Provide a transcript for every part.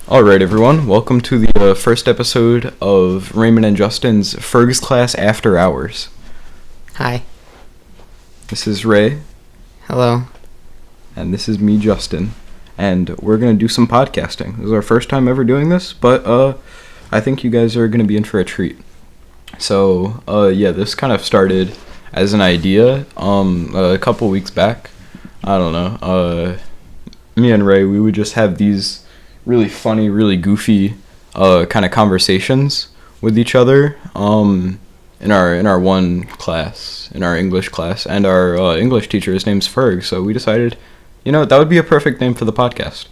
Alright, everyone. Welcome to the first episode of Raymond and Justin's Ferg's Class After Hours. Hi. This is Ray. Hello. And this is me, Justin. And we're going to do some podcasting. This is our first time ever doing this, but I think you guys are going to be in for a treat. So, this kind of started as an idea a couple weeks back. I don't know. Me and Ray, we would just have these really funny, really goofy kind of conversations with each other in our one class, in our English class, and our English teacher, his name's Ferg, so we decided, that would be a perfect name for the podcast.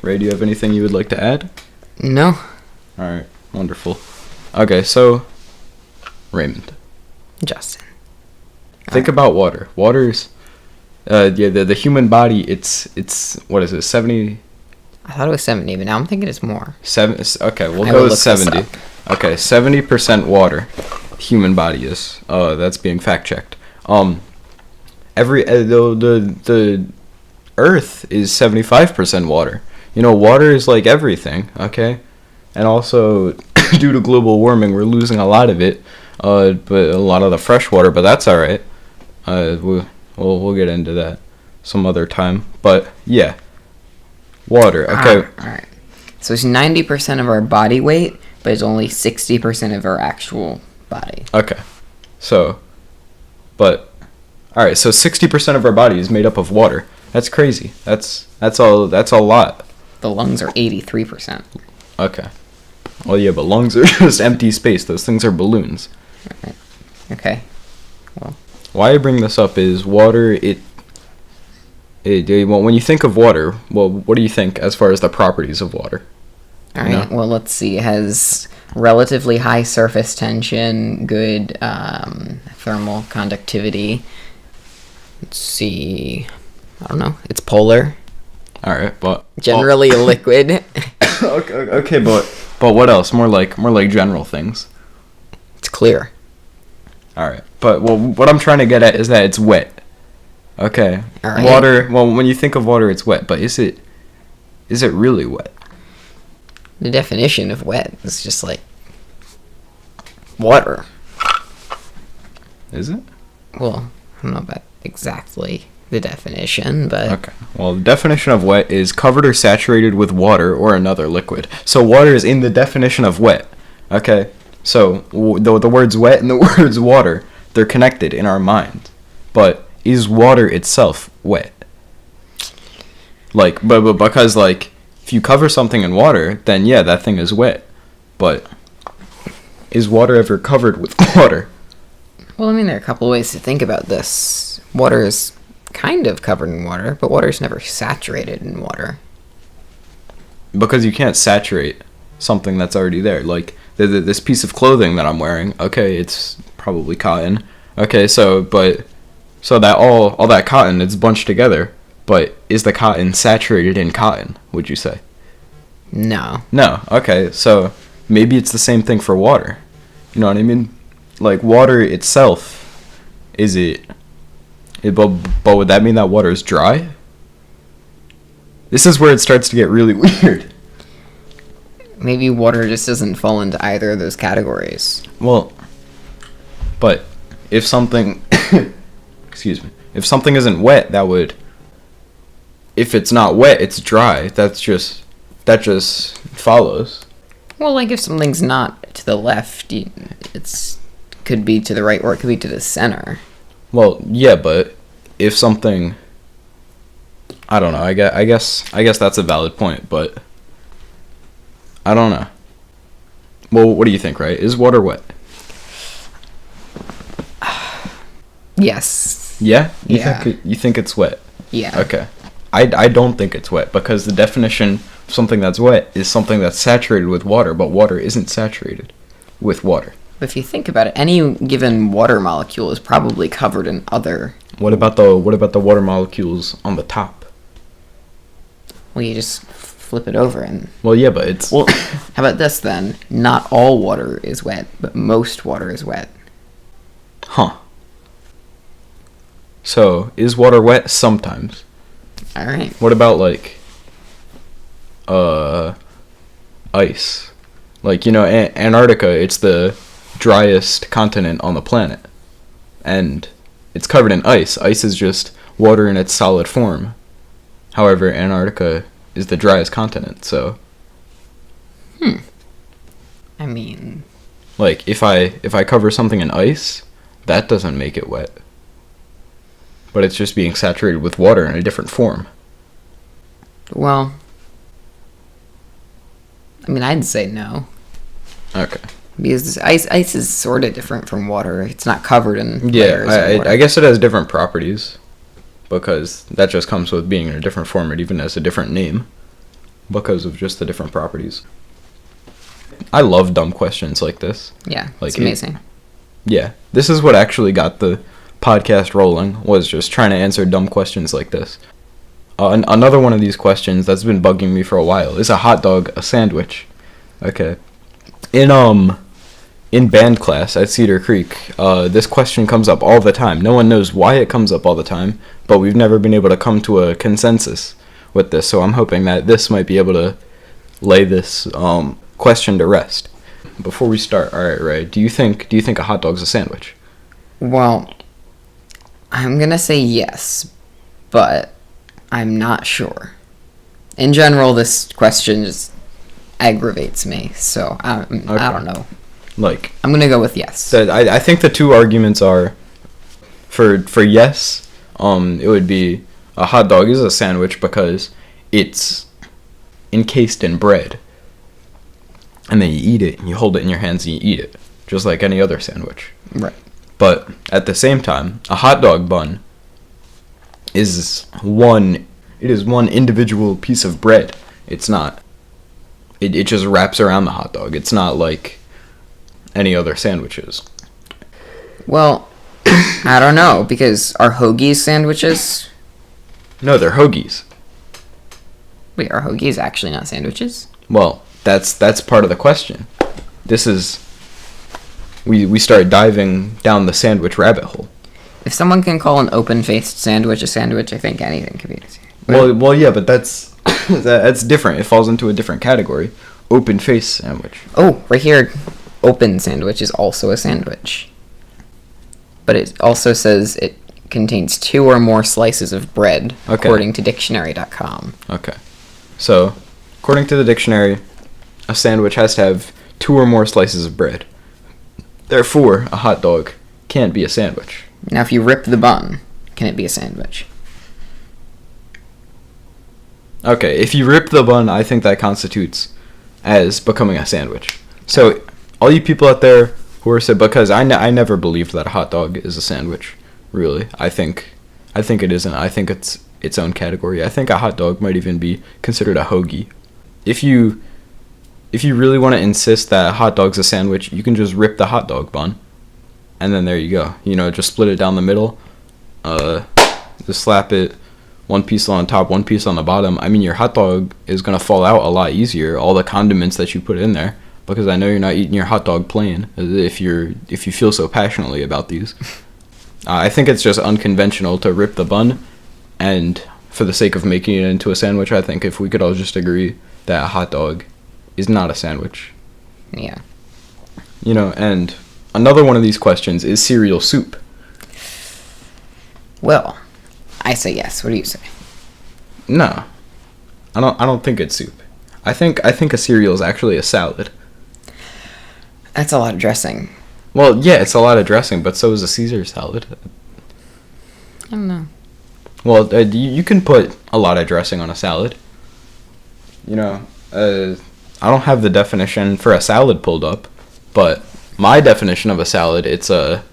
Ray, do you have anything you would like to add? No. Alright, wonderful. Okay, so, Raymond. Justin. Think about water. Water's, the human body, it's, what is it, 70... I thought it was 70, but now I'm thinking it's more. Okay, we'll go with 70. Okay, 70% water. Human body is. That's being fact checked. The Earth is 75% water. Water is like everything. Okay, and also due to global warming, we're losing a lot of it. But a lot of the fresh water. But that's all right. We'll get into that some other time. But yeah. Water, okay. Alright. So it's 90% of our body weight, but it's only 60% of our actual body. Okay. So 60% of our body is made up of water. That's crazy. That's a lot. The lungs are 83%. Okay. Well, yeah, but lungs are just empty space. Those things are balloons. Right. Okay. Well. Why I bring this up is water, when you think of water, well, what do you think as far as the properties of water? All right. Well, let's see. It has relatively high surface tension, good thermal conductivity. Let's see. I don't know. It's polar. All right, but generally a liquid. okay, but what else? More like general things. It's clear. All right, but what I'm trying to get at is that it's wet. Okay. All right. Water. Well, when you think of water, it's wet. But is it really wet? The definition of wet is just like water. Is it? Well, I don't know about exactly the definition, but okay. Well, the definition of wet is covered or saturated with water or another liquid. So water is in the definition of wet. Okay. So the words wet and the words water, they're connected in our mind, but is water itself wet? But because if you cover something in water, then yeah, that thing is wet. But is water ever covered with water? Well, I mean, there are a couple of ways to think about this. Water is kind of covered in water, but water is never saturated in water. Because you can't saturate something that's already there. Like this piece of clothing that I'm wearing. Okay, it's probably cotton. Okay, so that all that cotton, it's bunched together, but is the cotton saturated in cotton, would you say? No. No, okay, so maybe it's the same thing for water. You know what I mean? Like, water itself, but would that mean that water is dry? This is where it starts to get really weird. Maybe water just doesn't fall into either of those categories. Well, but if something... Excuse me. If something isn't wet, if it's not wet, it's dry. That just follows. Well, like if something's not to the left, could be to the right, or it could be to the center. Well, yeah, but if something, I don't know. I guess that's a valid point, but I don't know. Well, what do you think, right? Is water wet? Yes. Yeah? Yeah. You think it's wet? Yeah. Okay. I don't think it's wet, because the definition of something that's wet is something that's saturated with water, but water isn't saturated with water. But if you think about it, any given water molecule is probably covered in other... What about the water molecules on the top? Well, you just flip it over and... Well, yeah, but it's... Well, how about this then? Not all water is wet, but most water is wet. Huh. So, is water wet? Sometimes. Alright. What about, ice. Like, Antarctica, it's the driest continent on the planet. And it's covered in ice. Ice is just water in its solid form. However, Antarctica is the driest continent, so... I mean... Like, if I cover something in ice, that doesn't make it wet. But it's just being saturated with water in a different form. Well... I mean, I'd say no. Okay. Because ice is sort of different from water. It's not covered in layers of water. I guess it has different properties. Because that just comes with being in a different form. It even has a different name. Because of just the different properties. I love dumb questions like this. Yeah, it's amazing. Yeah, this is what actually got the podcast rolling, was just trying to answer dumb questions like this. Another one of these questions that's been bugging me for a while, is a hot dog a sandwich? Okay. In band class at Cedar Creek, this question comes up all the time. No one knows why it comes up all the time, but we've never been able to come to a consensus with this, so I'm hoping that this might be able to lay this question to rest. Before we start, alright, Ray, do you think a hot dog's a sandwich? Well, I'm gonna say yes, but I'm not sure. In general, this question just aggravates me, so I don't know. Like, I'm gonna go with yes. I think the two arguments are, for yes, it would be a hot dog is a sandwich because it's encased in bread. And then you eat it, and you hold it in your hands and you eat it, just like any other sandwich. Right. But at the same time, a hot dog bun is one individual piece of bread. It's not. It just wraps around the hot dog. It's not like any other sandwiches. Well, I don't know, because are hoagies sandwiches? No, they're hoagies. Wait, are hoagies actually not sandwiches? Well, that's part of the question. This is... We start diving down the sandwich rabbit hole. If someone can call an open-faced sandwich a sandwich, I think anything could be a sandwich. Well, yeah, but that's different. It falls into a different category. Open-faced sandwich. Oh, right here, open sandwich is also a sandwich. But it also says it contains 2 or more slices of bread, according to dictionary.com. Okay. So, according to the dictionary, a sandwich has to have 2 or more slices of bread. Therefore, a hot dog can't be a sandwich. Now, if you rip the bun, can it be a sandwich? Okay, if you rip the bun, I think that constitutes as becoming a sandwich. So, all you people out there who are said, because I never believed that a hot dog is a sandwich, really. I think it isn't. I think it's its own category. I think a hot dog might even be considered a hoagie. If you really want to insist that a hot dog's a sandwich, you can just rip the hot dog bun, and then there you go. Just split it down the middle, just slap it, one piece on top, one piece on the bottom. I mean, your hot dog is going to fall out a lot easier, all the condiments that you put in there, because I know you're not eating your hot dog plain, if you feel so passionately about these. I think it's just unconventional to rip the bun, and for the sake of making it into a sandwich, I think if we could all just agree that a hot dog is not a sandwich. Yeah. And another one of these questions is cereal soup. Well, I say yes. What do you say? No. I don't think it's soup. I think a cereal is actually a salad. That's a lot of dressing. Well, yeah, it's a lot of dressing, but so is a Caesar salad. I don't know. Well, you can put a lot of dressing on a salad. I don't have the definition for a salad pulled up, but my definition of a salad, it's a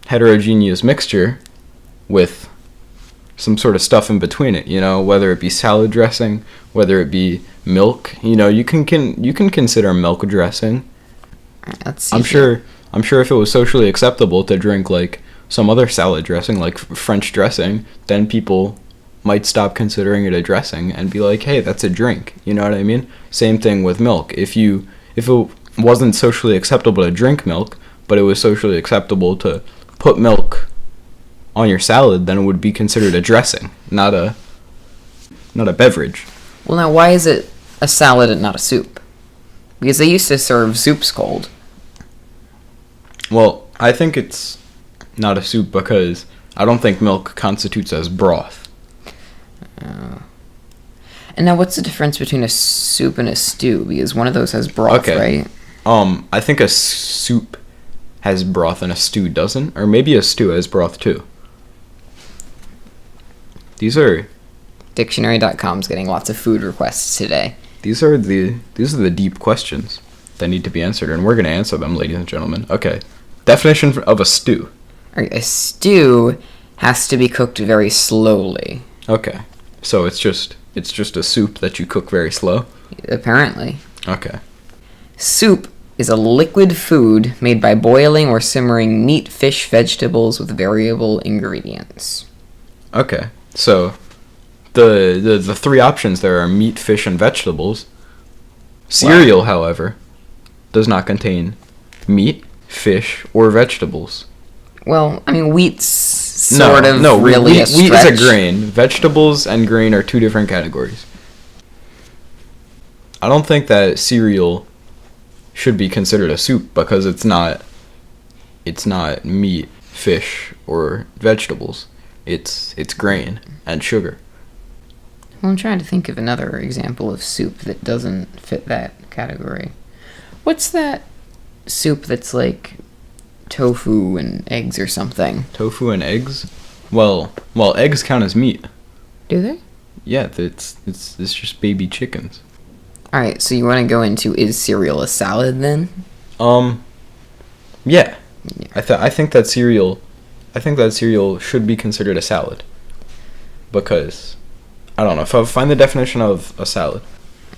heterogeneous mixture with some sort of stuff in between it, whether it be salad dressing, whether it be milk, you can consider milk dressing. That's I'm sure if it was socially acceptable to drink like some other salad dressing, like French dressing, then people might stop considering it a dressing and be like, hey, that's a drink. You know what I mean? Same thing with milk. If it wasn't socially acceptable to drink milk, but it was socially acceptable to put milk on your salad, then it would be considered a dressing, not a beverage. Well, now, why is it a salad and not a soup? Because they used to serve soups cold. Well, I think it's not a soup because I don't think milk constitutes as broth. And now what's the difference between a soup and a stew? Because one of those has broth, Okay. right? I think a soup has broth and a stew doesn't, or maybe a stew has broth too. These are Dictionary.com's getting lots of food requests today. these are the deep questions that need to be answered, and we're gonna answer them, ladies and gentlemen. Okay. Definition of a stew. Alright, a stew has to be cooked very slowly. Okay. So it's just a soup that you cook very slow. Apparently. Okay. Soup is a liquid food made by boiling or simmering meat, fish, vegetables with variable ingredients. Okay. So the three options there are meat, fish, and vegetables. Cereal, however, does not contain meat, fish, or vegetables. Well, I mean, wheat's sort of really wheat, a stretch. wheat is a grain. Vegetables and grain are two different categories. I don't think that cereal should be considered a soup because it's not meat, fish, or vegetables. It's grain and sugar. Well, I'm trying to think of another example of soup that doesn't fit that category. What's that soup that's like tofu and eggs or something? Tofu and eggs? Well, eggs count as meat. Do they? Yeah, it's just baby chickens. Alright, so you want to go into, is cereal a salad then? Yeah. I think that cereal should be considered a salad. Because I don't know, if I find the definition of a salad.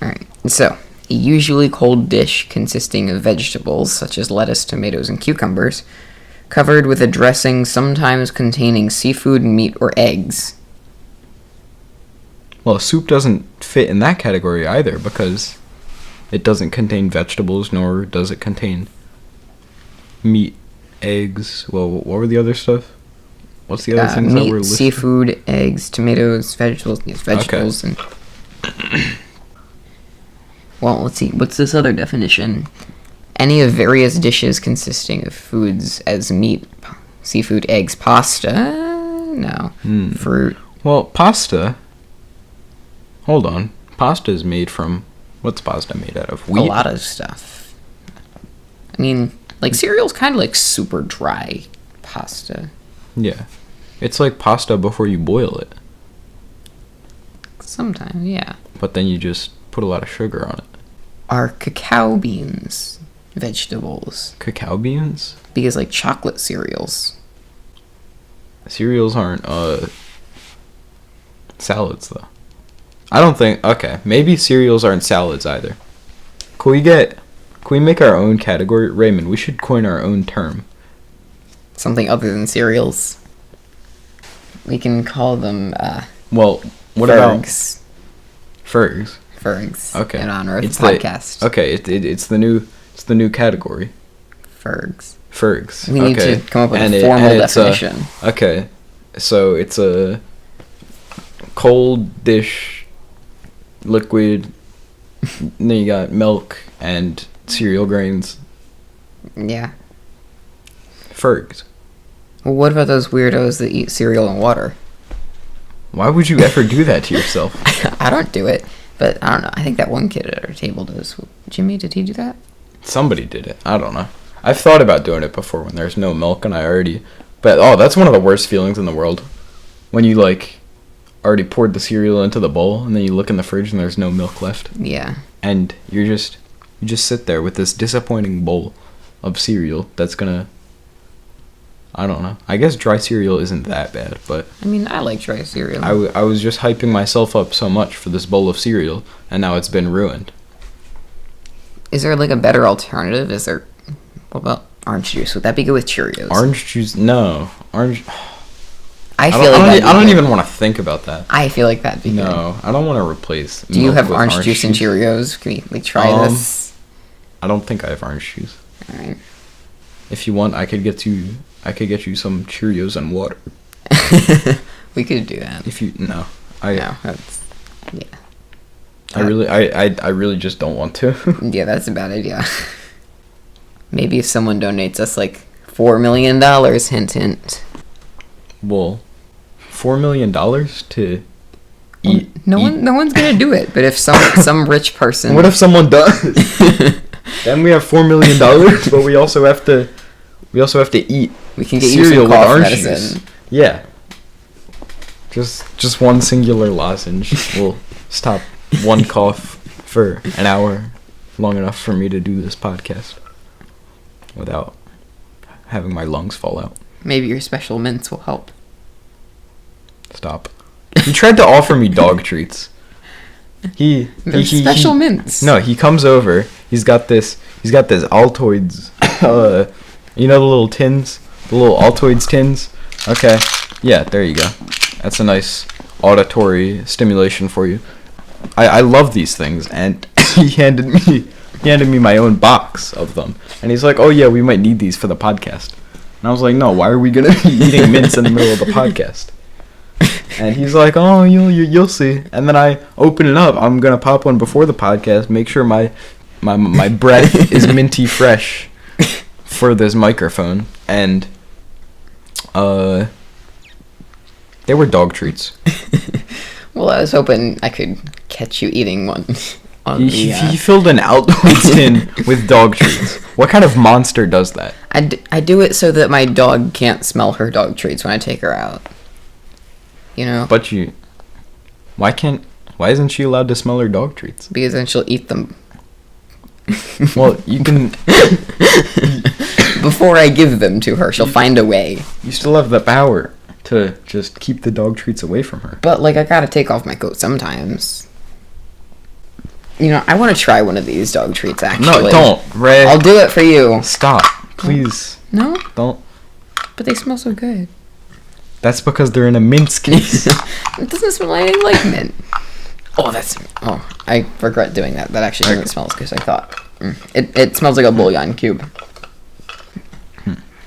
Alright, so a usually cold dish consisting of vegetables such as lettuce, tomatoes, and cucumbers, covered with a dressing sometimes containing seafood, meat, or eggs. Well, soup doesn't fit in that category either because it doesn't contain vegetables, nor does it contain meat, eggs. Well, what were the other stuff? What's the other things that were meat, listed? seafood, eggs, tomatoes, vegetables. Yes, vegetables. Okay. And well, let's see. What's this other definition? Any of various dishes consisting of foods as meat, seafood, eggs, pasta. No. Fruit. Well, pasta. Hold on. Pasta is made from... What's pasta made out of? Wheat? A lot of stuff. I mean, like, cereal's kind of like super dry pasta. Yeah. It's like pasta before you boil it. Sometimes, yeah. But then you just put a lot of sugar on it. Are cacao beans vegetables? Cacao beans? Because, like, chocolate cereals. Cereals aren't, salads, though. I don't think... Okay, maybe cereals aren't salads either. Can we make our own category? Raymond, we should coin our own term. Something other than cereals. We can call them, Well, what Fergs. about... Fergs? Fergs. Okay. In honor of It's the podcast. Okay, it's the new category. Fergs. Fergs. We need Okay. to come up with And a formal and it's definition. Okay, so it's a cold dish, liquid. Then you got milk and cereal grains. Yeah. Fergs. Well, what about those weirdos that eat cereal and water? Why would you ever do that to yourself? I don't do it, but I don't know. I think that one kid at our table does. Jimmy, did he do that? Somebody did it. I don't know. I've thought about doing it before when there's no milk and I already... But, that's one of the worst feelings in the world. When you, like, already poured the cereal into the bowl and then you look in the fridge and there's no milk left. Yeah. And you just sit there with this disappointing bowl of cereal that's gonna... I don't know. I guess dry cereal isn't that bad, but... I mean, I like dry cereal. I was just hyping myself up so much for this bowl of cereal, and now it's been ruined. Is there, like, a better alternative? What about orange juice? Would that be good with Cheerios? Orange juice? No. Orange... I don't even want to think about that. I feel like that'd be good. No, I don't want to replace. Do you milk have with orange juice and Cheerios? Can we, like, try this? I don't think I have orange juice. Alright. If you want, I could get you some Cheerios and water. We could do that. If you... No. No, that's... Yeah. I really just don't want to. Yeah, that's a bad idea. Maybe if someone donates us like $4 million, hint hint. Well, $4 million to eat. No one's gonna do it. But if some rich person. What if someone does? Then we have $4 million, but we also have to eat. We can get cereal you some with cough orange medicine. juice. Yeah. Just one singular lozenge will stop one cough for an hour, long enough for me to do this podcast without having my lungs fall out. Maybe your special mints will help. Stop. He tried to offer me dog treats. They're special mints. No, he comes over. He's got this Altoids. You know the little tins, the little Altoids tins. Okay, yeah, there you go. That's a nice auditory stimulation for you. I love these things, and he handed me my own box of them, and he's like, "Oh yeah, we might need these for the podcast." And I was like, "No, why are we gonna be eating mints in the middle of the podcast?" And he's like, "Oh, you'll see." And then I open it up. I'm gonna pop one before the podcast. Make sure my breath is minty fresh for this microphone. And they were dog treats. Well, I was hoping I could catch you eating one. He filled an Altoids tin with dog treats. What kind of monster does that? I do it so that my dog can't smell her dog treats when I take her out. You know? But why isn't she allowed to smell her dog treats? Because then she'll eat them. Well, you can... Before I give them to her, she'll find a way. You still have the power to just keep the dog treats away from her. But, like, I gotta take off my coat sometimes. You know, I want to try one of these dog treats, actually. No, don't, Ray. I'll do it for you. Stop, please. No? Don't. But they smell so good. That's because they're in a mint case. It doesn't smell anything like mint. Oh, I regret doing that. That actually doesn't smell as good as I thought. It smells like a bouillon cube.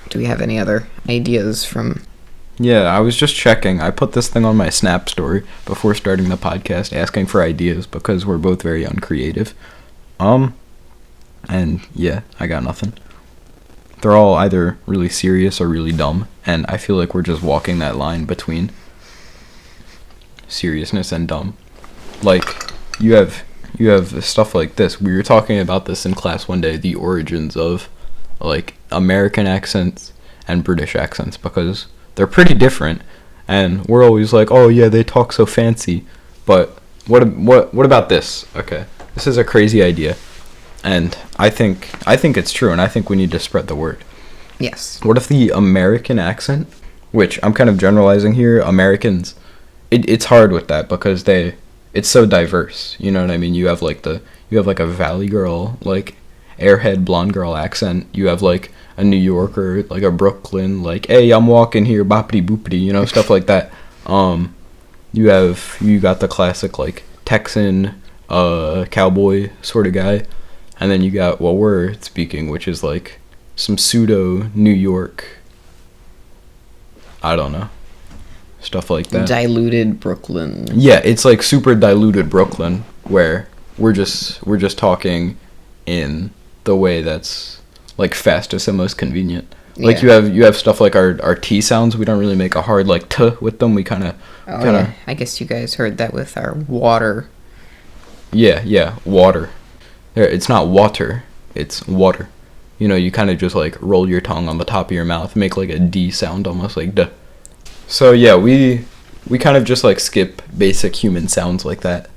Do we have any other ideas from... Yeah, I was just checking. I put this thing on my Snap story before starting the podcast, asking for ideas because we're both very uncreative. And yeah, I got nothing. They're all either really serious or really dumb, and I feel like we're just walking that line between seriousness and dumb. Like, you have stuff like this. We were talking about this in class one day, the origins of, like, American accents and British accents, because they're pretty different, and we're always like, oh yeah, they talk so fancy, but what about this? Okay, this is a crazy idea, and I think it's true, and I think we need to spread the word. Yes. What if the American accent, which I'm kind of generalizing here, Americans, it's hard with that because it's so diverse, you know what I mean? You have like a Valley girl, like airhead blonde girl accent, you have like a New Yorker, like a Brooklyn, like, hey, I'm walking here, boppity boopity, you know, stuff like that. You got the classic, like, Texan, cowboy sort of guy, and then you got what we're speaking, which is, like, some pseudo New York, I don't know, stuff like that. Diluted Brooklyn. Yeah, it's, like, super diluted Brooklyn, where we're just talking in the way that's, like, fastest and most convenient. Like, yeah. you have stuff like our T sounds. We don't really make a hard, like, T with them. We kind of... Yeah. I guess you guys heard that with our water. Yeah, water. It's not water, it's water. You know, you kind of just, like, roll your tongue on the top of your mouth, make, like, a D sound, almost like D. So, yeah, we kind of just, like, skip basic human sounds like that.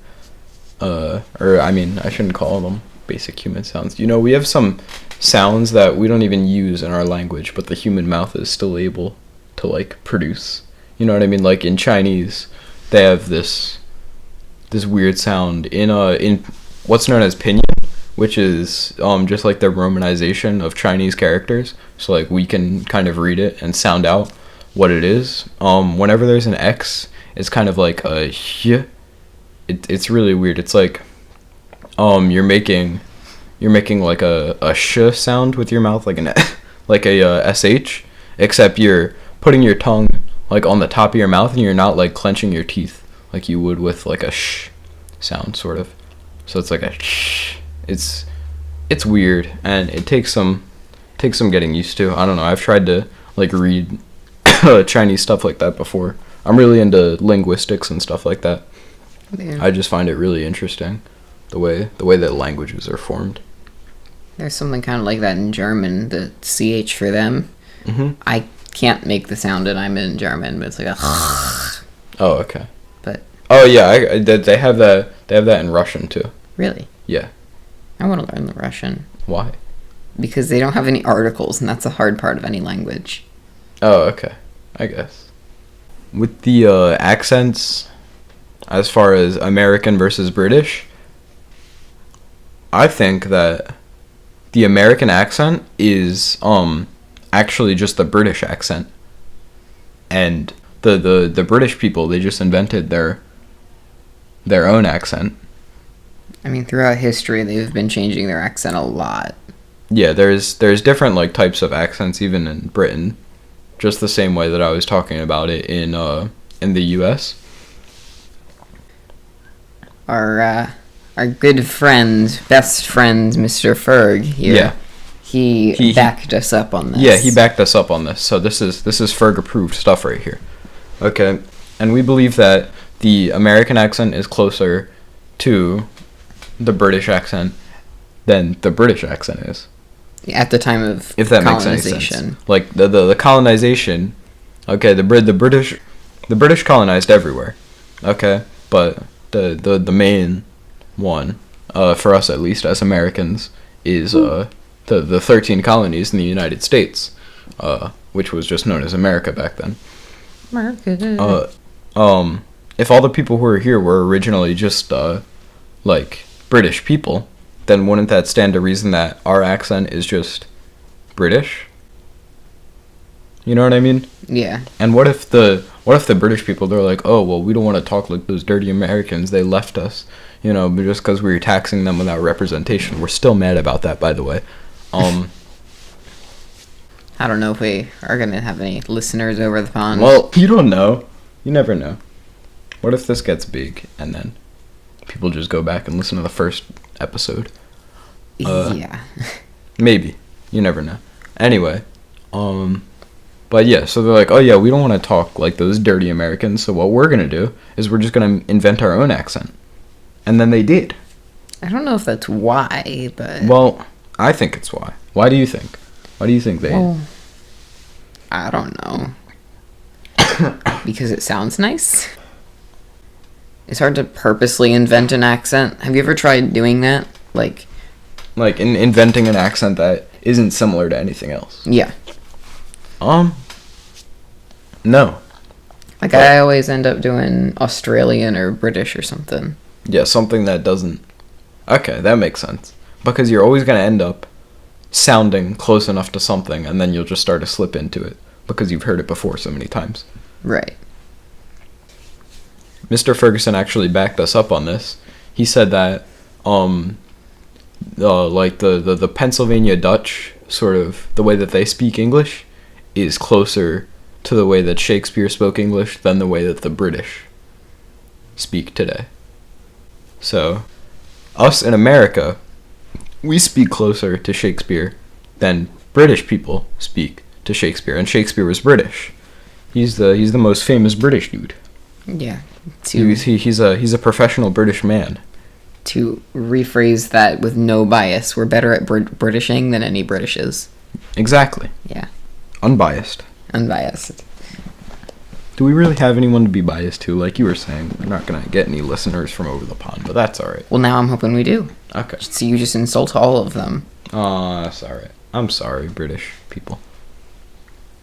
Or, I mean, I shouldn't call them basic human sounds. You know, we have some sounds that we don't even use in our language, but the human mouth is still able to, like, produce. You know what I mean? Like, in Chinese, they have this weird sound in what's known as pinyin, which is just like the romanization of Chinese characters. So, like, we can kind of read it and sound out what it is. Whenever there's an X, it's kind of like a sh. It's really weird. It's like you're making like a sh sound with your mouth, like a sh, except you're putting your tongue, like, on the top of your mouth, and you're not, like, clenching your teeth like you would with, like, a sh sound, sort of. So it's like a shh. It's weird, and it takes some getting used to. I don't know. I've tried to like read Chinese stuff like that before. I'm really into linguistics and stuff like that. Yeah. I just find it really interesting, the way that languages are formed. There's something kind of like that in German, the ch for them. Mm-hmm. I can't make the sound that I'm in German, but it's like a Oh, okay. But Oh yeah, they have that. They have that in Russian too. really, Yeah. I want to learn the Russian Why? because they don't have any articles, and that's a hard part of any language. Oh, okay. I guess. With the accents, as far as American versus British, I think that the American accent is actually just the British accent, and the British people, they just invented their own accent. I mean, throughout history, they've been changing their accent a lot. Yeah, there's different like types of accents even in Britain, just the same way that I was talking about it in the U.S. Our good friend, best friend, Mr. Ferg here. Yeah. He backed us up on this. Yeah, he backed us up on this. So this is Ferg approved stuff right here. Okay, and we believe that the American accent is closer to the British accent than the British accent is. At the time of If that makes any sense. Like the colonization, okay, the British colonized everywhere. Okay, but the main one, for us at least as Americans, is the 13 colonies in the United States, which was just known as America back then. America. If all the people who were here were originally just like British people, then wouldn't that stand to reason that our accent is just British? You know what I mean? Yeah. And what if the British people, they're like, oh well, we don't want to talk like those dirty Americans, they left us, you know, but just because we were taxing them without representation. We're still mad about that, by the way. I don't know if we are going to have any listeners over the pond. Well, you don't know. You never know. What if this gets big and then people just go back and listen to the first episode? Yeah. Maybe. You never know. Anyway, but yeah, so they're like, oh yeah, we don't want to talk like those dirty Americans, so what we're going to do is we're just going to invent our own accent. And then they did. I don't know if that's why, but... Well, I think it's why. Why do you think? Why do you think they... Well, I don't know. Because it sounds nice? It's hard to purposely invent an accent. Have you ever tried doing that? Like inventing an accent that isn't similar to anything else? Yeah. No. Like, I always end up doing Australian or British or something. Yeah, something that doesn't... Okay, that makes sense. Because you're always going to end up sounding close enough to something, and then you'll just start to slip into it because you've heard it before so many times. Right. Mr. Ferguson actually backed us up on this. He said that like the Pennsylvania Dutch, sort of the way that they speak English, is closer to the way that Shakespeare spoke English than the way that the British speak today. So, us in America, we speak closer to Shakespeare than British people speak to Shakespeare, and Shakespeare was British. He's the most famous British dude. Yeah. He's a professional British man. To rephrase that with no bias, we're better at Britishing than any British is. Exactly. Yeah. Unbiased. Unbiased. Do we really have anyone to be biased to? Like you were saying, we're not going to get any listeners from over the pond, but that's alright. Well, now I'm hoping we do. Okay. So you just insult all of them. That's alright. I'm sorry, British people.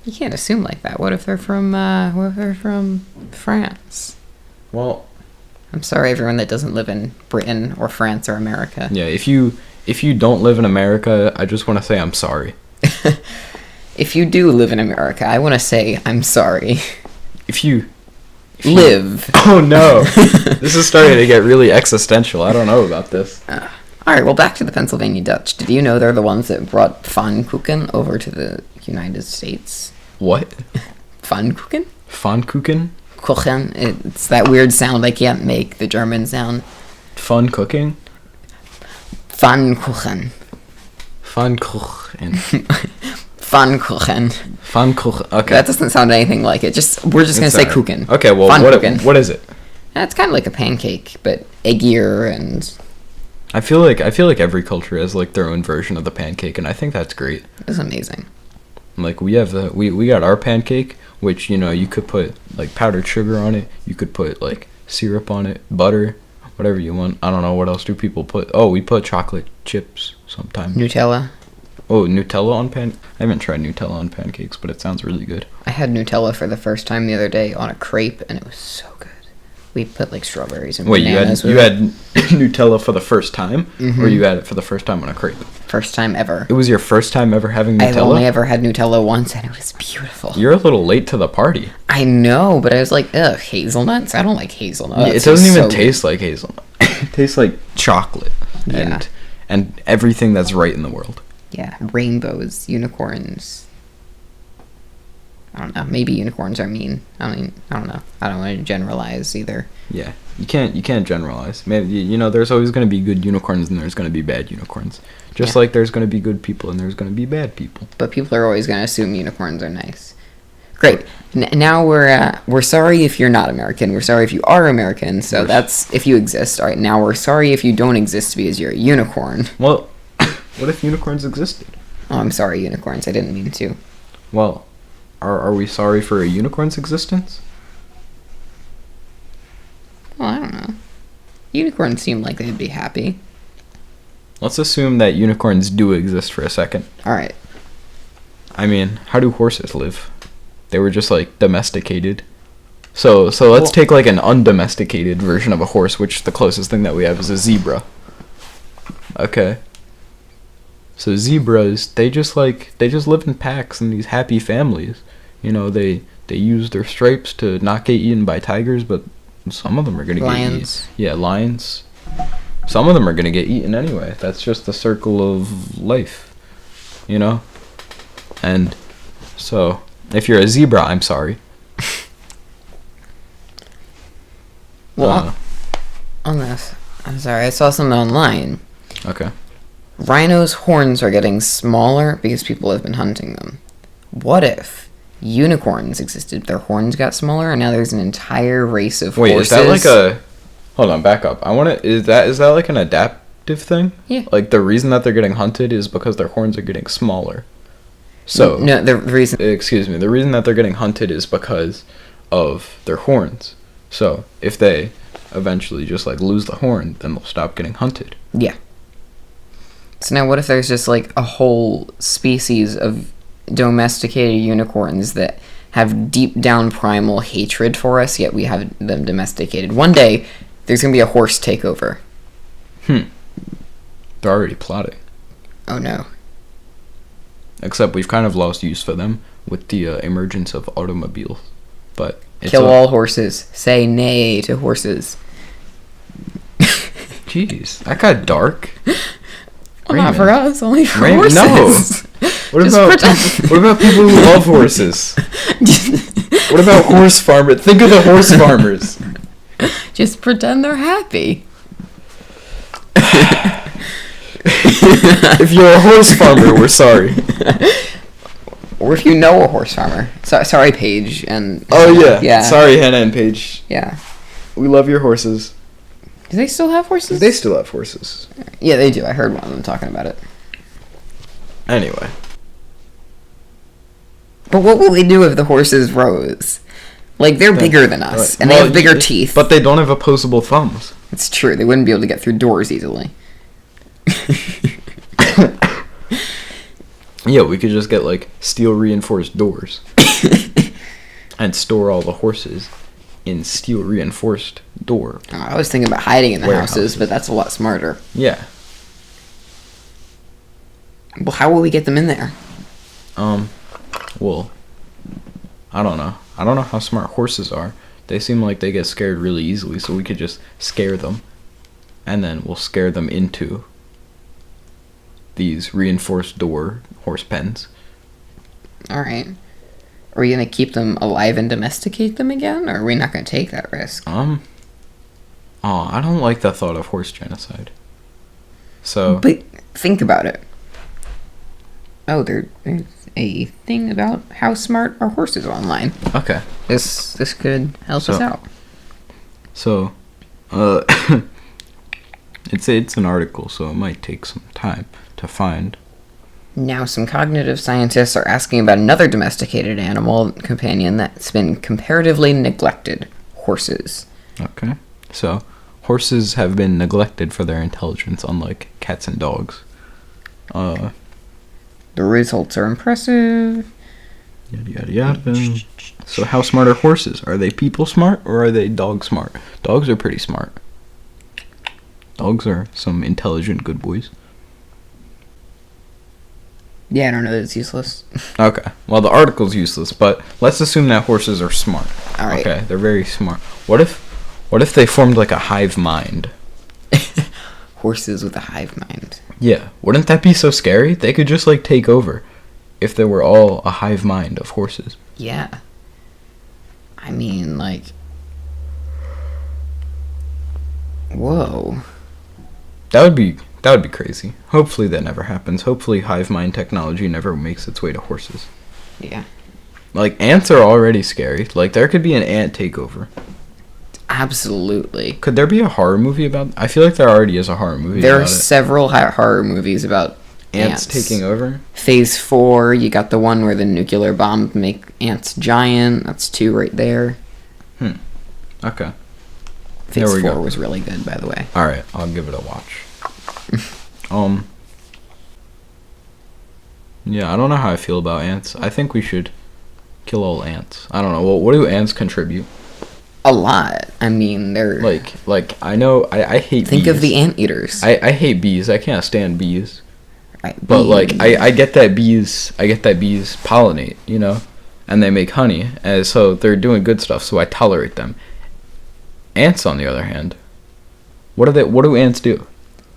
You can't assume like that. What if they're from France? Well, I'm sorry, everyone that doesn't live in Britain or France or America. yeah, if you don't live in America, I just want to say I'm sorry. If you do live in America, I want to say I'm sorry. If you live. Oh no. This is starting to get really existential. I don't know about this. Alright, well, back to the Pennsylvania Dutch. Did you know they're the ones that brought Pfannkuchen over to the United States? What? Pfannkuchen? Pfannkuchen? Kuchen. It's that weird sound I can't make, the German sound. Fun cooking? Pfannkuchen. Pfannkuchen. Pfannkuchen. Pfannkuchen. Okay. That doesn't sound anything like it. We're just gonna say Kuchen. Okay, well, what is it? It's kind of like a pancake, but eggier and... I feel like every culture has like their own version of the pancake, and I think that's great. It's amazing. Like we got our pancake, which you could put like powdered sugar on it. You could put like syrup on it, butter, whatever you want. I don't know what else do people put. Oh, we put chocolate chips sometimes. Nutella. Oh, Nutella on I haven't tried Nutella on pancakes, but it sounds really good. I had Nutella for the first time the other day on a crepe, and it was so good. We put like strawberries and bananas. You had Nutella for the first time, or you had it for the first time on a crepe? First time ever. It was your first time ever having Nutella? I've only ever had Nutella once, and it was beautiful. You're a little late to the party. I know, but I was like, ugh, hazelnuts? I don't like hazelnuts. Yeah, it doesn't even taste like hazelnut. It tastes like chocolate and everything that's right in the world. Yeah, rainbows, unicorns. I don't know. Maybe unicorns are mean. I don't know. I don't want to generalize either. Yeah, you can't generalize. Maybe there's always going to be good unicorns and there's going to be bad unicorns. Just like there's going to be good people and there's going to be bad people. But people are always going to assume unicorns are nice. Great. Now we're sorry if you're not American. We're sorry if you are American. So that's if you exist. All right. Now we're sorry if you don't exist because you're a unicorn. Well, what if unicorns existed? Oh, I'm sorry, unicorns. I didn't mean to. Well, are we sorry for a unicorn's existence? Well, I don't know. Unicorns seem like they'd be happy. Let's assume that unicorns do exist for a second. All right. I mean, how do horses live? They were just like domesticated. So let's take like an undomesticated version of a horse, which the closest thing that we have is a zebra. Okay. So zebras, they just live in packs in these happy families. They use their stripes to not get eaten by tigers, but some of them are gonna get eaten. Yeah, lions. Some of them are gonna get eaten anyway. That's just the circle of life, And so, if you're a zebra, I'm sorry. Well, on this, I'm sorry. I saw something online. Okay. Rhinos' horns are getting smaller because people have been hunting them. What if unicorns existed, their horns got smaller, and now there's an entire race of horses? Wait, is that like a... Hold on, back up. Is that like an adaptive thing? Yeah. Like the reason that they're getting hunted is because their horns are getting smaller. So... No, the reason... Excuse me. The reason that they're getting hunted is because of their horns. So, if they eventually just like lose the horn, then they'll stop getting hunted. Yeah. So now what if there's just like a whole species of domesticated unicorns that have deep down primal hatred for us, yet we have them domesticated? One day, there's going to be a horse takeover. They're already plotting. Oh no. Except we've kind of lost use for them with the emergence of automobiles. But kill all horses. Say nay to horses. Jeez, that got dark. Well, not for us, only for horses. No. What about people who love horses? What about horse farmers? Think of the horse farmers. Just pretend they're happy. If you're a horse farmer, we're sorry. Or if you know a horse farmer. Sorry, Paige. And yeah. Sorry, Hannah and Paige. Yeah. We love your horses. Do they still have horses? They still have horses. Yeah, they do. I heard one of them talking about it. Anyway. But what will they do if the horses rose? Like, they're bigger than us, and they have bigger teeth. But they don't have opposable thumbs. It's true. They wouldn't be able to get through doors easily. Yeah, we could just get, like, steel-reinforced doors. And store all the horses in steel-reinforced door. Oh, I was thinking about hiding in the houses, but that's a lot smarter. Yeah. Well, how will we get them in there? Well, I don't know. I don't know how smart horses are. They seem like they get scared really easily, so we could just scare them. And then we'll scare them into these reinforced door horse pens. Alright. Are we going to keep them alive and domesticate them again, or are we not going to take that risk? I don't like the thought of horse genocide. So, But think about it. Oh, there's a thing about how smart our horses are online. okay. This could help us out. So, it's an article, so it might take some time to find. Now, some cognitive scientists are asking about another domesticated animal companion that's been comparatively neglected: horses. Okay. So, horses have been neglected for their intelligence, unlike cats and dogs. The results are impressive. Yada yada yada. So, how smart are horses? Are they people smart or are they dog smart? Dogs are pretty smart. Dogs are some intelligent good boys. Yeah, I don't know that it's useless. Okay. Well, the article's useless, but let's assume that horses are smart. All right. Okay, they're very smart. What if they formed like a hive mind? Horses with a hive mind. Yeah. Wouldn't that be so scary? They could just like take over if they were all a hive mind of horses. Yeah. I mean, like... Whoa. That would be crazy. Hopefully that never happens. Hopefully hive mind technology never makes its way to horses. Yeah. Like, ants are already scary. Like, there could be an ant takeover. Absolutely. Could there be a horror movie about... I feel like there already is a horror movie There about are it. several horror movies about Ants taking over? Phase 4, you got the one where the nuclear bomb make ants giant. That's 2 right there. Okay. Phase There we 4 go. was really good, by the way. Alright, I'll give it a watch. Yeah, I don't know how I feel about ants. I think we should kill all ants. I don't know. Well, what do ants contribute? A lot. I mean, they're... Like I know, I hate Think bees. of the anteaters. I hate bees. I can't stand bees. Right, But like bees. I get that bees pollinate, you know, and they make honey, and so they're doing good stuff, so I tolerate them. Ants, on the other hand, what do ants do?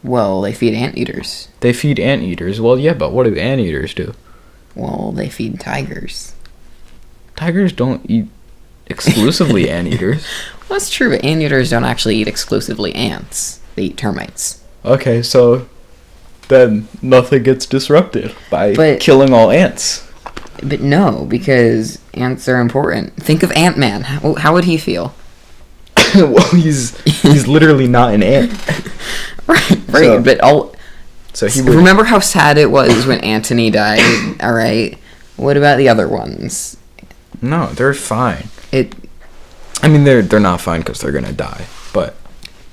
Well, they feed anteaters. They feed anteaters. Well, yeah, but what do anteaters do? Well, they feed tigers. Tigers don't eat exclusively anteaters. Well, that's true, but anteaters don't actually eat exclusively ants. They eat termites. Okay, so then nothing gets disrupted by But- killing all ants. But no, because ants are important. Think of Ant-Man. How would he feel? Well, he's literally not an ant. Right, So- but So he would. remember how sad it was when Antony died, alright? What about the other ones? No, they're fine. It I mean, they're not fine because they're gonna die. But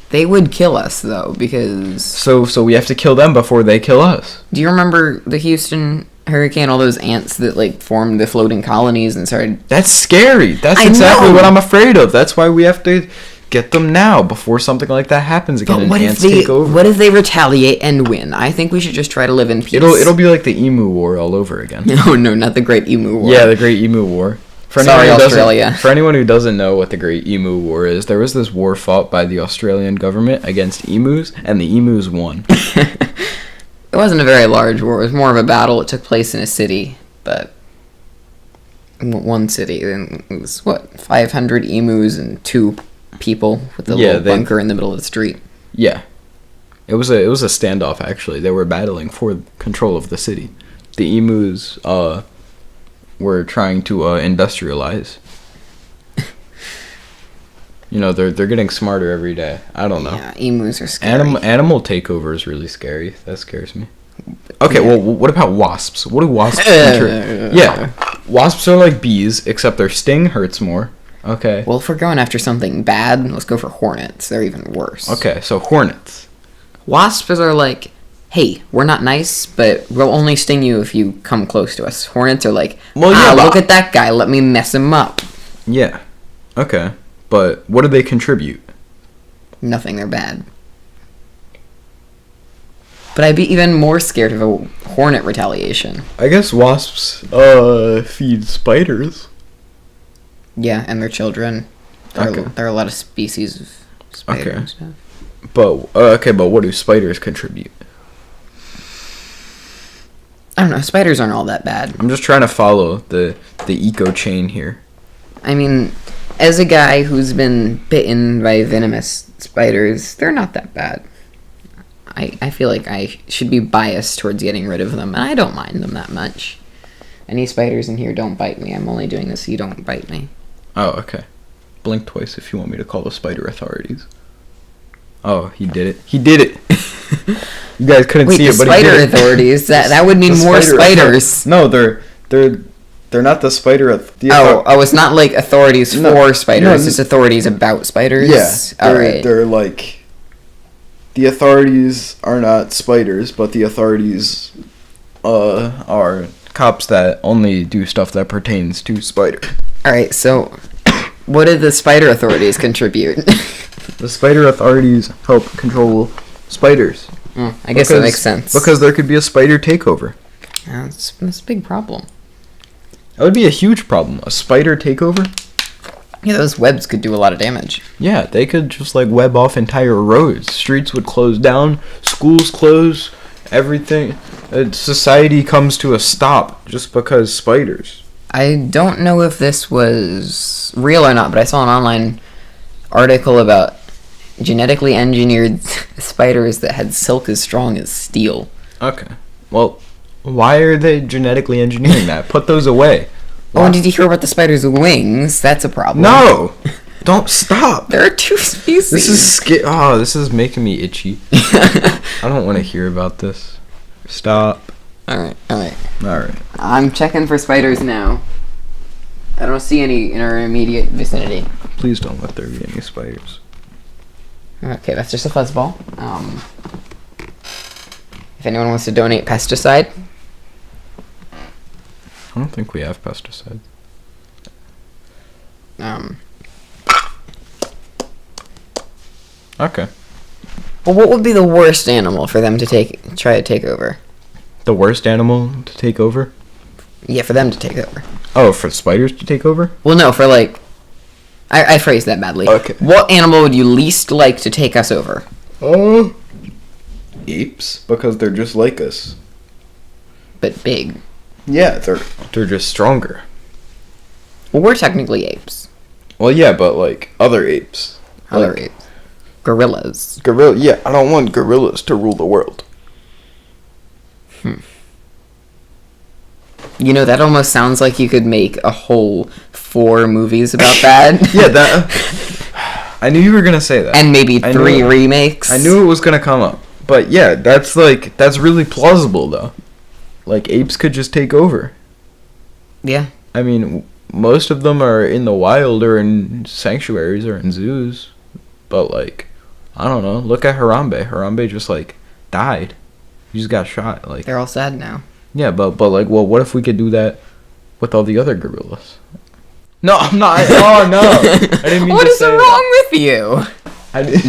They would kill us, though, because... so we have to kill them before they kill us. Do you remember the Houston hurricane? All those ants that, like, formed the floating colonies and started... That's scary. That's I exactly know. what I'm afraid of. That's why we have to get them now before something like that happens again But and what if ants they take over. what if they retaliate and win? I think we should just try to live in peace. It'll be like the Emu War all over again. No, not the Great Emu War. Yeah, the Great Emu War. Sorry, Australia. For anyone who doesn't know what the Great Emu War is, there was this war fought by the Australian government against emus, and the emus won. It wasn't a very large war. It was more of a battle. It took place in a city, but one city. And it was, 500 emus and 2 people with a little bunker in the middle of the street. Yeah. It was a standoff, actually. They were battling for control of the city. The emus were trying to industrialize. You know, they're getting smarter every day. I don't know. Yeah, emus are scary. Animal takeover is really scary. That scares me. Okay, well, what about wasps? What do wasps contribute? Yeah, wasps are like bees, except their sting hurts more. Okay. Well, if we're going after something bad, let's go for hornets. They're even worse. Okay, so hornets. Wasps are like, hey, we're not nice, but we'll only sting you if you come close to us. Hornets are like, Well, yeah, but- look at that guy, let me mess him up. Yeah. Okay, but what do they contribute? Nothing, they're bad. But I'd be even more scared of a hornet retaliation. I guess wasps feed spiders. Yeah, and their children. Okay. There are a lot of species of spider Okay. and stuff. But what do spiders contribute? I don't know, spiders aren't all that bad. I'm just trying to follow the eco chain here. I mean, as a guy who's been bitten by venomous spiders, they're not that bad. I feel like I should be biased towards getting rid of them, and I don't mind them that much. Any spiders in here don't bite me. I'm only doing this so you don't bite me. Oh, okay. Blink twice if you want me to call the spider authorities. Oh, he did it. He did it! You guys couldn't see it, but he did it. Spider authorities? That would mean more spiders. No, they're not the spider. It's not like authorities for spiders. It's authorities about spiders. Yeah, Alright. They're like, the authorities are not spiders, but the authorities are cops that only do stuff that pertains to spiders. Alright, so what did the spider authorities contribute? The spider authorities help control spiders. I guess that makes sense. Because there could be a spider takeover. That's a big problem. That would be a huge problem. A spider takeover? Yeah, those webs could do a lot of damage. Yeah, they could just like web off entire roads. Streets would close down, schools close, everything. Society comes to a stop just because spiders. I don't know if this was real or not, but I saw an online article about genetically engineered spiders that had silk as strong as steel. Okay. Well, why are they genetically engineering that? Put those away. Oh, and did you hear about the spider's wings? That's a problem. No! Don't stop! There are two species. This is making me itchy. I don't want to hear about this. Stop. Alright. Alright. I'm checking for spiders now. I don't see any in our immediate vicinity. Please don't let there be any spiders. Okay, that's just a fuzzball. If anyone wants to donate pesticide. I don't think we have pesticide. Okay. Well, what would be the worst animal for them to try to take over? The worst animal to take over? Yeah, for them to take over. Oh, for spiders to take over? Well, no, for like... I phrased that badly. Okay. What animal would you least like to take us over? Apes, because they're just like us. But big. Yeah, they're just stronger. Well, we're technically apes. Well, yeah, but like other apes. Other apes. Gorillas. Yeah, I don't want gorillas to rule the world. You know, that almost sounds like you could make a whole 4 movies about that. Yeah, that... I knew you were going to say that. And maybe 3 remakes. I knew it was going to come up. But yeah, that's really plausible, though. Like, apes could just take over. Yeah. I mean, most of them are in the wild or in sanctuaries or in zoos. But, like, I don't know. Look at Harambe. Harambe just, like, died. He just got shot. Like, they're all sad now. Yeah, but like, well, what if we could do that with all the other gorillas? No, I'm not. Oh, no. I didn't mean what to is say wrong with you?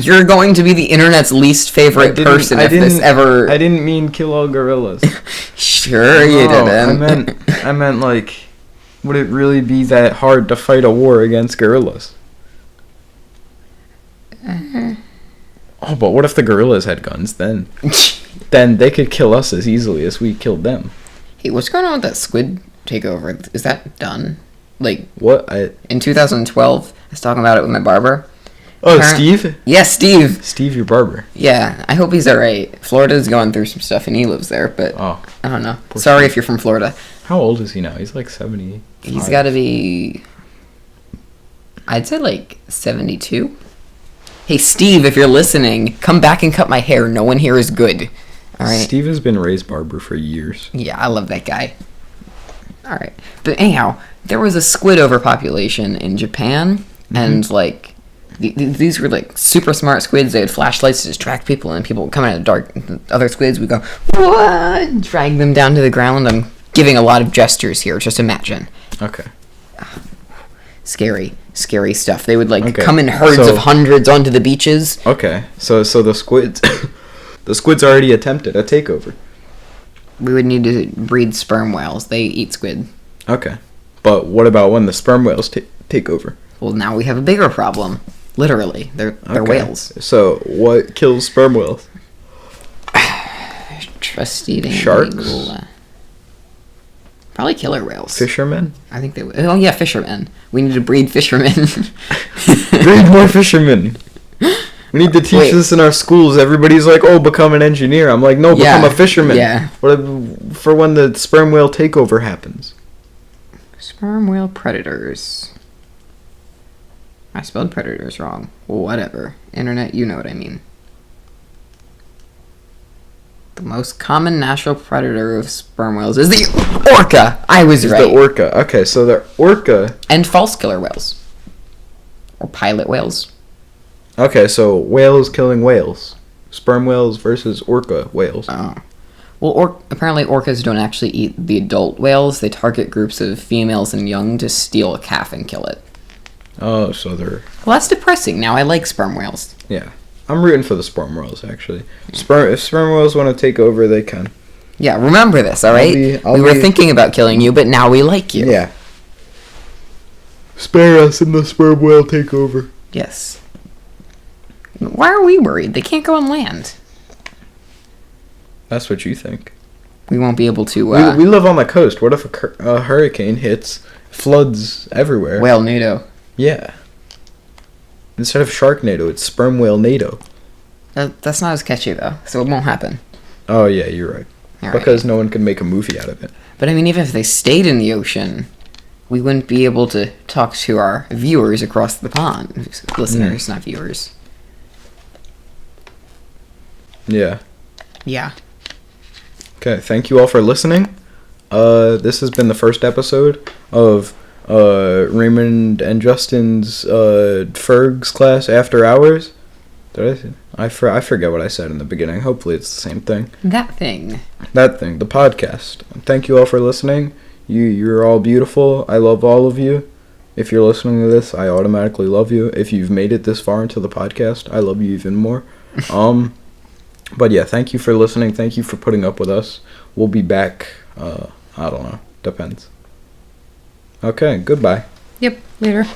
You're going to be the internet's least favorite person if this ever... I didn't mean kill all gorillas. Sure you didn't. I meant, like, would it really be that hard to fight a war against gorillas? Oh, but what if the gorillas had guns then? Then they could kill us as easily as we killed them. Hey, what's going on with that squid takeover? Is that done? Like, what? In 2012, I was talking about it with my barber. Oh, Steve? Yes, Steve. Steve, your barber. Yeah, I hope he's alright. Florida's going through some stuff and he lives there, but I don't know. Sorry Steve. If you're from Florida. How old is he now? He's like 70. He's got to be... I'd say like 72. Hey, Steve, if you're listening, come back and cut my hair. No one here is good. All right. Steve has been Ray's barber for years. Yeah, I love that guy. All right. But anyhow, there was a squid overpopulation in Japan, and like these were like super smart squids. They had flashlights to distract people, and people would come out of the dark. Other squids would go, what? Drag them down to the ground. I'm giving a lot of gestures here. Just imagine. Okay. Scary stuff. They would like come in herds of hundreds onto the beaches. Okay. So the squids... The squids already attempted a takeover. We would need to breed sperm whales. They eat squid. Okay. But what about when the sperm whales take over? Well, now we have a bigger problem. Literally. They're whales. So what kills sperm whales? Trust-eating sharks? Probably killer whales. Fishermen? I think they would. Oh, yeah, fishermen. We need to breed fishermen. Breed more fishermen. We need to teach Wait. this in our schools. Everybody's like, "Oh, become an engineer." I'm like, "No, become Yeah, a fisherman." yeah. For when the sperm whale takeover happens. Sperm whale predators. I spelled predators wrong. Whatever. Internet, you know what I mean. The most common natural predator of sperm whales is the orca. I was right. The orca. Okay, so the orca. And false killer whales. Or pilot whales. Okay, so whales killing whales. Sperm whales versus orca whales. Oh. Well, apparently orcas don't actually eat the adult whales. They target groups of females and young to steal a calf and kill it. Oh, so they're... Well, that's depressing. Now I like sperm whales. Yeah. I'm rooting for the sperm whales, actually. If sperm whales want to take over, they can. Yeah, remember this, alright? We were thinking about killing you, but now we like you. Yeah. Spare us in the sperm whale takeover. Yes. Why are we worried? They can't go on land. That's what you think. We won't be able to, We live on the coast. What if a hurricane hits, floods everywhere? whale NATO. Yeah. Instead of Sharknado, it's Sperm Whale NATO. That's not as catchy, though, so it won't happen. Oh, yeah, you're right. All right. Because no one can make a movie out of it. But I mean, even if they stayed in the ocean, we wouldn't be able to talk to our viewers across the pond. Listeners, not viewers. Yeah. Yeah. Okay, thank you all for listening. This has been the first episode of Raymond and Justin's Ferg's class after hours. I forget what I said in the beginning. Hopefully it's the same thing. That thing, the podcast. Thank you all for listening. You're all beautiful. I love all of you. If you're listening to this, I automatically love you. If you've made it this far into the podcast, I love you even more. But yeah, thank you for listening. Thank you for putting up with us. We'll be back. I don't know. Depends. Okay, goodbye. Yep, later.